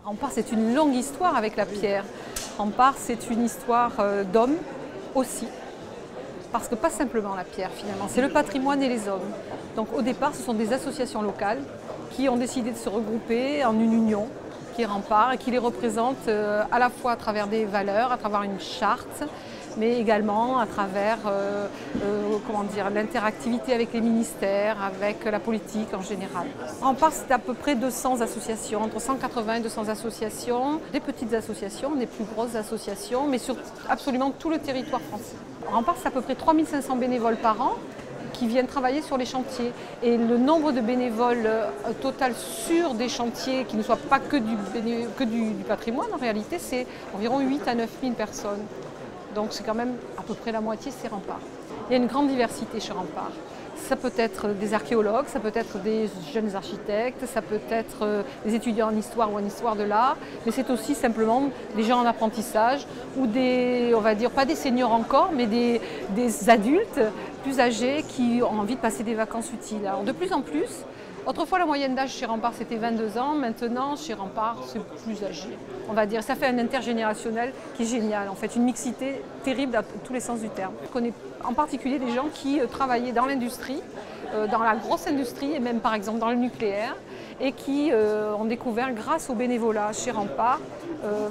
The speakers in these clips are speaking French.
Rempart, c'est une longue histoire avec la pierre. Rempart, c'est une histoire d'hommes aussi. Parce que pas simplement la pierre finalement, c'est le patrimoine et les hommes. Donc au départ, ce sont des associations locales qui ont décidé de se regrouper en une union qui est Rempart et qui les représente à la fois à travers des valeurs, à travers une charte, mais également à travers l'interactivité avec les ministères, avec la politique en général. Rempart, c'est à peu près 200 associations, entre 180 et 200 associations, des petites associations, des plus grosses associations, mais sur absolument tout le territoire français. Rempart, c'est à peu près 3500 bénévoles par an qui viennent travailler sur les chantiers. Et le nombre de bénévoles total sur des chantiers qui ne soient pas que du patrimoine, en réalité, c'est environ 8 à 9 000 personnes. Donc c'est quand même à peu près la moitié, c'est Rempart. Il y a une grande diversité chez Rempart. Ça peut être des archéologues, ça peut être des jeunes architectes, ça peut être des étudiants en histoire ou en histoire de l'art, mais c'est aussi simplement des gens en apprentissage ou des, on va dire, pas des seniors encore, mais des adultes plus âgés qui ont envie de passer des vacances utiles. Alors de plus en plus, autrefois la moyenne d'âge chez Rempart c'était 22 ans, maintenant chez Rempart c'est plus âgé. On va dire, ça fait un intergénérationnel qui est génial, en fait, une mixité terrible à tous les sens du terme. Je connais en particulier des gens qui travaillaient dans l'industrie, dans la grosse industrie et même par exemple dans le nucléaire et qui ont découvert grâce au bénévolat chez Rempart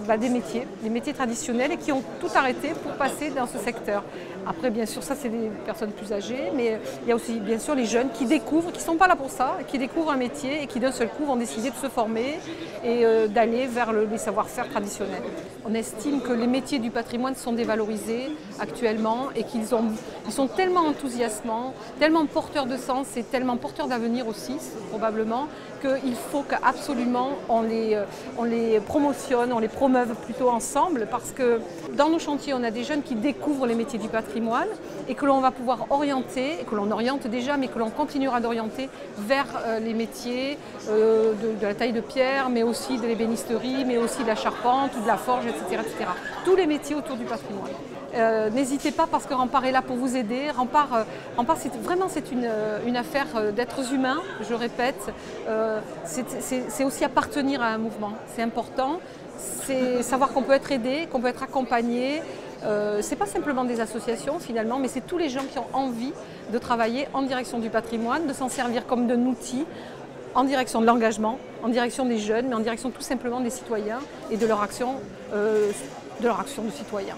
des métiers traditionnels et qui ont tout arrêté pour passer dans ce secteur. Après bien sûr ça c'est des personnes plus âgées mais il y a aussi bien sûr les jeunes qui découvrent, qui ne sont pas là pour ça, qui découvrent un métier et qui d'un seul coup vont décider de se former et d'aller vers les savoir-faire traditionnels. On estime que les métiers du patrimoine sont dévalorisés actuellement et qu'ils sont tellement enthousiasmants, tellement porteurs de sens et tellement porteurs d'avenir aussi probablement qu'il faut qu'absolument on les promotionne, on les promeuve plutôt ensemble parce que dans nos chantiers on a des jeunes qui découvrent les métiers du patrimoine et que l'on va pouvoir orienter, et que l'on oriente déjà mais que l'on continuera d'orienter vers les métiers de la taille de pierre mais aussi de l'ébénisterie, mais aussi de la charpente ou de la forge, etc. Tous les métiers autour du patrimoine. N'hésitez pas parce que Rempart est là pour vous aider. Rempart c'est une affaire d'êtres humains, je répète. C'est aussi appartenir à un mouvement, c'est important. C'est savoir qu'on peut être aidé, qu'on peut être accompagné. C'est pas simplement des associations finalement, mais c'est tous les gens qui ont envie de travailler en direction du patrimoine, de s'en servir comme d'un outil en direction de l'engagement, en direction des jeunes, mais en direction tout simplement des citoyens et de leur action de citoyens.